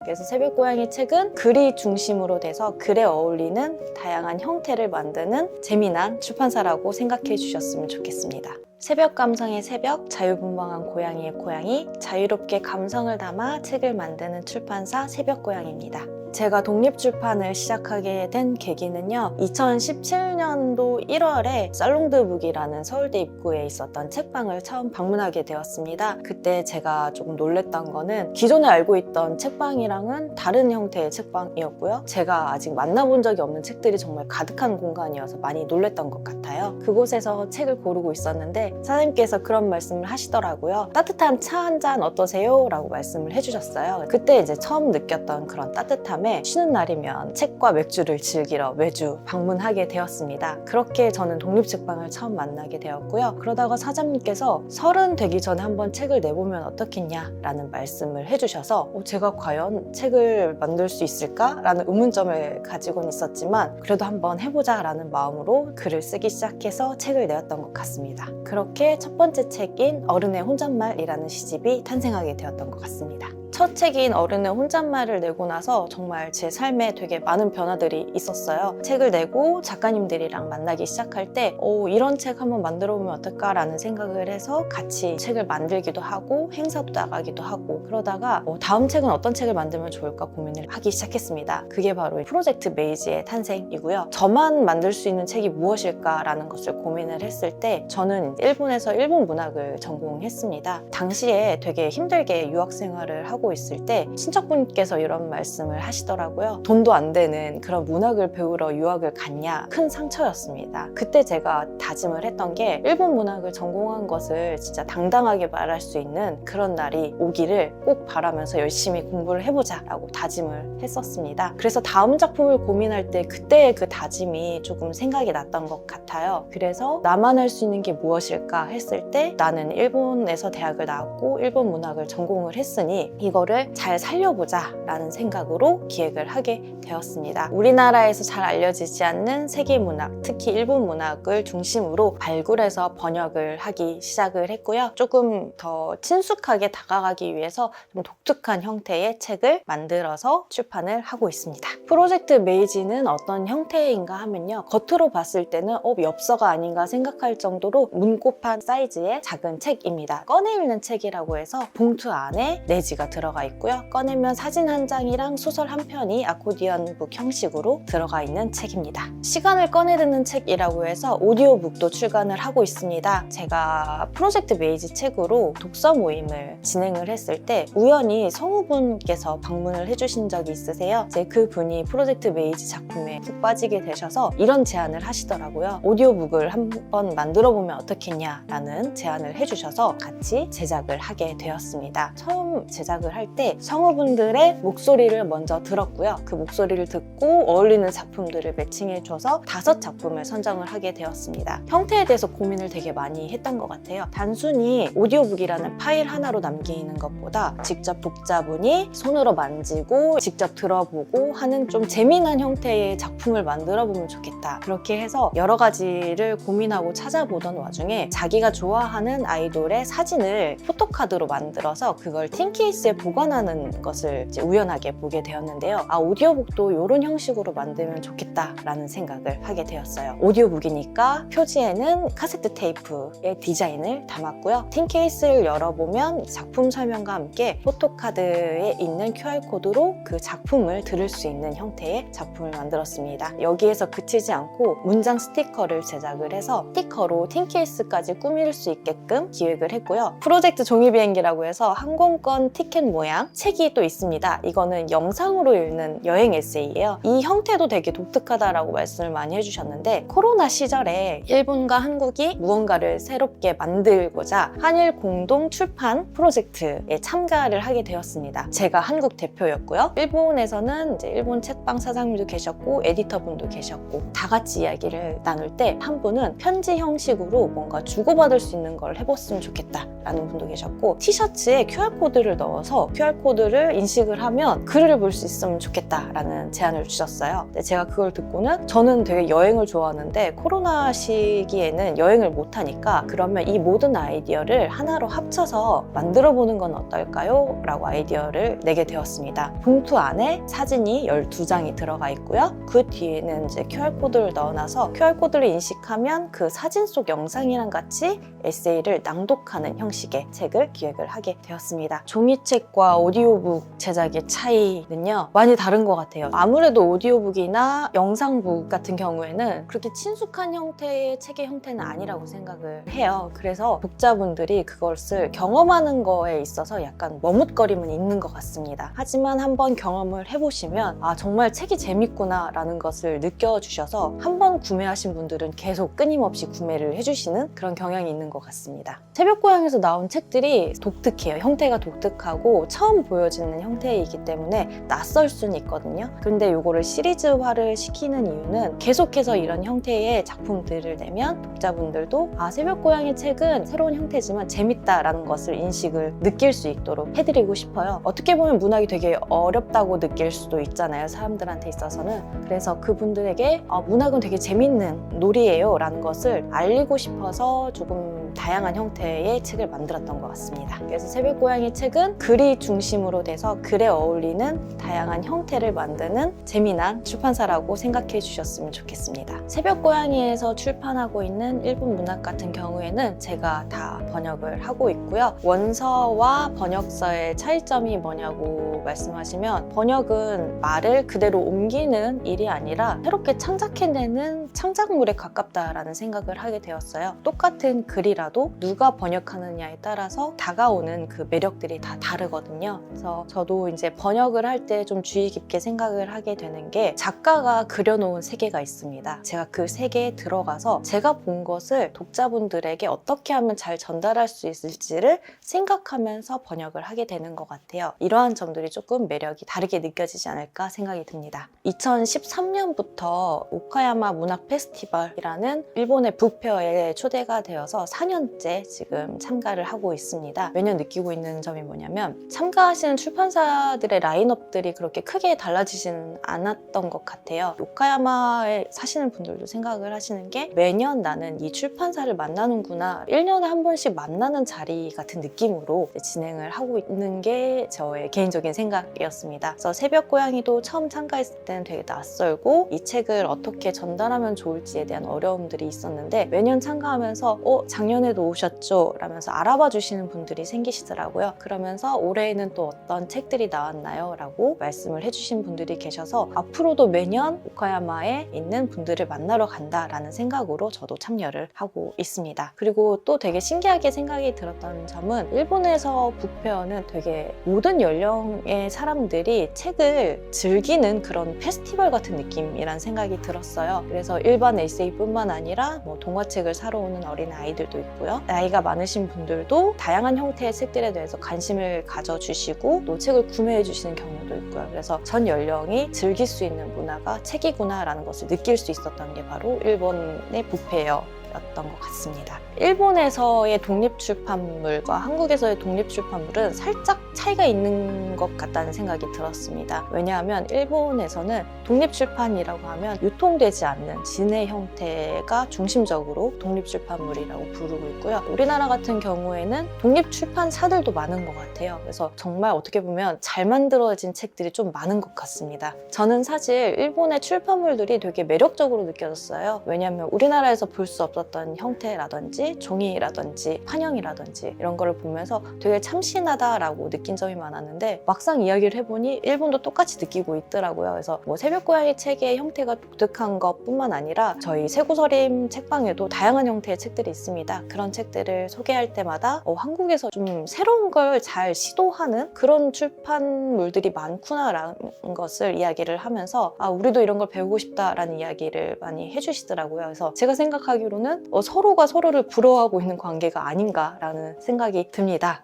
그래서 새벽고양이 책은 글이 중심으로 돼서 글에 어울리는 다양한 형태를 만드는 재미난 출판사라고 생각해 주셨으면 좋겠습니다. 새벽 감성의 새벽, 자유분방한 고양이의 고양이, 자유롭게 감성을 담아 책을 만드는 출판사 새벽고양이입니다. 제가 독립출판을 시작하게 된 계기는요, 2017년도 1월에 살롱드북이라는 서울대 입구에 있었던 책방을 처음 방문하게 되었습니다. 그때 제가 조금 놀랬던 거는 기존에 알고 있던 책방이랑은 다른 형태의 책방이었고요. 제가 아직 만나본 적이 없는 책들이 정말 가득한 공간이어서 많이 놀랬던 것 같아요. 그곳에서 책을 고르고 있었는데 사장님께서 그런 말씀을 하시더라고요. 따뜻한 차 한 잔 어떠세요? 라고 말씀을 해주셨어요. 그때 이제 처음 느꼈던 그런 따뜻함에 쉬는 날이면 책과 맥주를 즐기러 매주 방문하게 되었습니다. 그렇게 저는 독립책방을 처음 만나게 되었고요. 그러다가 사장님께서 30 되기 전에 한번 책을 내보면 어떻겠냐 라는 말씀을 해주셔서 제가 과연 책을 만들 수 있을까? 라는 의문점을 가지고는 있었지만 그래도 한번 해보자 라는 마음으로 글을 쓰기 시작해서 책을 내었던 것 같습니다. 그렇게 첫 번째 책인 어른의 혼잣말이라는 시집이 탄생하게 되었던 것 같습니다. 첫 책인 어른의 혼잣말을 내고 나서 정말 제 삶에 되게 많은 변화들이 있었어요. 책을 내고 작가님들이랑 만나기 시작할 때 이런 책 한번 만들어 보면 어떨까라는 생각을 해서 같이 책을 만들기도 하고 행사도 나가기도 하고 그러다가 다음 책은 어떤 책을 만들면 좋을까 고민을 하기 시작했습니다. 그게 바로 프로젝트 메이지의 탄생이고요. 저만 만들 수 있는 책이 무엇일까라는 것을 고민을 했을 때 저는 일본에서 일본 문학을 전공했습니다. 당시에 되게 힘들게 유학 생활을 하고 있을 때 친척분께서 이런 말씀을 하시더라고요. 돈도 안 되는 그런 문학을 배우러 유학을 갔냐? 큰 상처였습니다. 그때 제가 다짐을 했던 게 일본 문학을 전공한 것을 진짜 당당하게 말할 수 있는 그런 날이 오기를 꼭 바라면서 열심히 공부를 해보자 라고 다짐을 했었습니다. 그래서 다음 작품을 고민할 때 그때의 그 다짐이 조금 생각이 났던 것 같아요. 그래서 나만 할 수 있는 게 무엇일까 했을 때 나는 일본에서 대학을 나왔고 일본 문학을 전공을 했으니 이거를 잘 살려보자 라는 생각으로 기획을 하게 되었습니다. 우리나라에서 잘 알려지지 않는 세계 문학, 특히 일본 문학을 중심으로 발굴해서 번역을 하기 시작을 했고요. 조금 더 친숙하게 다가가기 위해서 좀 독특한 형태의 책을 만들어서 출판을 하고 있습니다. 프로젝트 메이지는 어떤 형태인가 하면요. 겉으로 봤을 때는 엽서가 아닌가 생각할 정도로 문고판 사이즈의 작은 책입니다. 꺼내 읽는 책이라고 해서 봉투 안에 내지가 들어가 있고요. 꺼내면 사진 한 장이랑 소설 한 편이 아코디언북 형식으로 들어가 있는 책입니다. 시간을 꺼내 듣는 책이라고 해서 오디오북도 출간을 하고 있습니다. 제가 프로젝트 메이지 책으로 독서 모임을 진행을 했을 때 우연히 성우분께서 방문을 해주신 적이 있으세요. 이제 그 분이 프로젝트 메이지 작품에 푹 빠지게 되셔서 이런 제안을 하시더라고요. 오디오북을 한번 만들어 보면 어떻겠냐라는 제안을 해주셔서 같이 제작을 하게 되었습니다. 처음 제작을 할 때 성우분들의 목소리를 먼저 들었고요. 그 목소리를 듣고 어울리는 작품들을 매칭해줘서 5작품을 선정을 하게 되었습니다. 형태에 대해서 고민을 되게 많이 했던 것 같아요. 단순히 오디오북이라는 파일 하나로 남기는 것보다 직접 독자분이 손으로 만지고 직접 들어보고 하는 좀 재미난 형태의 작품을 만들어보면 좋겠다. 그렇게 해서 여러 가지를 고민하고 찾아보던 와중에 자기가 좋아하는 아이돌의 사진을 포토카드로 만들어서 그걸 틴케이스에 보관하는 것을 이제 우연하게 보게 되었는데요. 오디오북도 이런 형식으로 만들면 좋겠다라는 생각을 하게 되었어요. 오디오북이니까 표지에는 카세트 테이프의 디자인을 담았고요. 틴케이스를 열어보면 작품 설명과 함께 포토카드에 있는 QR코드로 그 작품을 들을 수 있는 형태의 작품을 만들었습니다. 여기에서 그치지 않고 문장 스티커를 제작을 해서 스티커로 틴케이스까지 꾸밀 수 있게끔 기획을 했고요. 프로젝트 종이비행기라고 해서 항공권 티켓 모양 책이 또 있습니다. 이거는 영상으로 읽는 여행 에세이예요. 이 형태도 되게 독특하다라고 말씀을 많이 해주셨는데 코로나 시절에 일본과 한국이 무언가를 새롭게 만들고자 한일 공동 출판 프로젝트에 참가를 하게 되었습니다. 제가 한국 대표였고요. 일본에서는 이제 일본 책방 사장님도 계셨고 에디터분도 계셨고 다 같이 이야기를 나눌 때 한 분은 편지 형식으로 뭔가 주고받을 수 있는 걸 해봤으면 좋겠다 라는 분도 계셨고 티셔츠에 QR코드를 넣어서 들어가서 QR코드를 인식을 하면 글을 볼 수 있으면 좋겠다라는 제안을 주셨어요. 근데 제가 그걸 듣고는 저는 되게 여행을 좋아하는데 코로나 시기에는 여행을 못하니까 그러면 이 모든 아이디어를 하나로 합쳐서 만들어 보는 건 어떨까요? 라고 아이디어를 내게 되었습니다. 봉투 안에 사진이 12장이 들어가 있고요. 그 뒤에는 이제 QR코드를 넣어놔서 QR코드를 인식하면 그 사진 속 영상이랑 같이 에세이를 낭독하는 형식의 책을 기획을 하게 되었습니다. 종이책과 오디오북 제작의 차이는요, 많이 다른 것 같아요. 아무래도 오디오북이나 영상북 같은 경우에는 그렇게 친숙한 형태의 책의 형태는 아니라고 생각을 해요. 그래서 독자분들이 그것을 경험하는 거에 있어서 약간 머뭇거림은 있는 것 같습니다. 하지만 한번 경험을 해보시면 아, 정말 책이 재밌구나 라는 것을 느껴주셔서 한번 구매하신 분들은 계속 끊임없이 구매를 해주시는 그런 경향이 있는 것 같습니다. 새벽고양이에서 나온 책들이 독특해요. 형태가 독특하고 처음 보여지는 형태이기 때문에 낯설 수는 있거든요. 근데 이거를 시리즈화를 시키는 이유는 계속해서 이런 형태의 작품들을 내면 독자분들도 아, 새벽고양이 책은 새로운 형태지만 재밌다라는 것을 인식을 느낄 수 있도록 해드리고 싶어요. 어떻게 보면 문학이 되게 어렵다고 느낄 수도 있잖아요, 사람들한테 있어서는. 그래서 그분들에게 문학은 되게 재밌는 놀이에요 라는 것을 알리고 싶어서 조금 다양한 형태의 책을 만들었던 것 같습니다. 그래서 새벽고양이 책은 글이 중심으로 돼서 글에 어울리는 다양한 형태를 만드는 재미난 출판사라고 생각해 주셨으면 좋겠습니다. 새벽고양이에서 출판하고 있는 일본 문학 같은 경우에는 제가 다 번역을 하고 있고요. 원서와 번역서의 차이점이 뭐냐고 말씀하시면 번역은 말을 그대로 옮기는 일이 아니라 새롭게 창작해내는 창작물에 가깝다라는 생각을 하게 되었어요. 똑같은 글이라도 누가 번역하느냐에 따라서 다가오는 그 매력들이 다 다르거든요. 그래서 저도 이제 번역을 할 때 좀 주의 깊게 생각을 하게 되는 게 작가가 그려놓은 세계가 있습니다. 제가 그 세계에 들어가서 제가 본 것을 독자분들에게 어떻게 하면 잘 전달할 수 있을지를 생각하면서 번역을 하게 되는 것 같아요. 이러한 점들이 조금 매력이 다르게 느껴지지 않을까 생각이 듭니다. 2013년부터 오카야마 문학 페스티벌이라는 일본의 북페어에 초대가 되어서 4년째 지금 참가를 하고 있습니다. 매년 느끼고 있는 점이 뭐냐면 참가하시는 출판사들의 라인업들이 그렇게 크게 달라지지는 않았던 것 같아요. 오카야마에 사시는 분들도 생각을 하시는 게 매년 나는 이 출판사를 만나는구나, 1년에 한 번씩 만나는 자리 같은 느낌으로 진행을 하고 있는 게 저의 개인적인 생각이었습니다. 그래서 새벽고양이도 처음 참가했을 때는 되게 낯설고 이 책을 어떻게 전달하면 좋을지에 대한 어려움들이 있었는데 매년 참가하면서 작년에도 오셨죠? 라면서 알아봐 주시는 분들이 생기시더라고요. 그러면서 올해에는 또 어떤 책들이 나왔나요? 라고 말씀을 해주신 분들이 계셔서 앞으로도 매년 오카야마에 있는 분들을 만나러 간다라는 생각으로 저도 참여를 하고 있습니다. 그리고 또 되게 신기하게 생각이 들었던 점은 일본에서 북페어는 되게 모든 연령의 사람들이 책을 즐기는 그런 페스티벌 같은 느낌이란 생각이 들었어요. 그래서 일반 에세이뿐만 아니라 동화책을 사러 오는 어린 아이들도 있고요. 나이가 많으신 분들도 다양한 형태의 책들에 대해서 관심을 가져주시고 또 책을 구매해 주시는 경우도 있고요. 그래서 전 연령이 즐길 수 있는 문화가 책이구나 라는 것을 느낄 수 있었던 게 바로 일본의 북페어였던 것 같습니다. 일본에서의 독립출판물과 한국에서의 독립출판물은 살짝 차이가 있는 것 같다는 생각이 들었습니다. 왜냐하면 일본에서는 독립출판이라고 하면 유통되지 않는 진해 형태가 중심적으로 독립출판물이라고 부르고 있고요. 우리나라 같은 경우에는 독립출판사들도 많은 것 같아요. 그래서 정말 어떻게 보면 잘 만들어진 책들이 좀 많은 것 같습니다. 저는 사실 일본의 출판물들이 되게 매력적으로 느껴졌어요. 왜냐하면 우리나라에서 볼 수 없었던 형태라든지 종이라든지 판형이라든지 이런 거를 보면서 되게 참신하다라고 느낀 점이 많았는데 막상 이야기를 해보니 일본도 똑같이 느끼고 있더라고요. 그래서 새벽고양이 책의 형태가 독특한 것뿐만 아니라 저희 세구서림 책방에도 다양한 형태의 책들이 있습니다. 그런 책들을 소개할 때마다 한국에서 좀 새로운 걸 잘 시도하는 그런 출판물들이 많구나라는 것을 이야기를 하면서 우리도 이런 걸 배우고 싶다라는 이야기를 많이 해주시더라고요. 그래서 제가 생각하기로는 서로가 서로를 부러워하고 있는 관계가 아닌가라는 생각이 듭니다.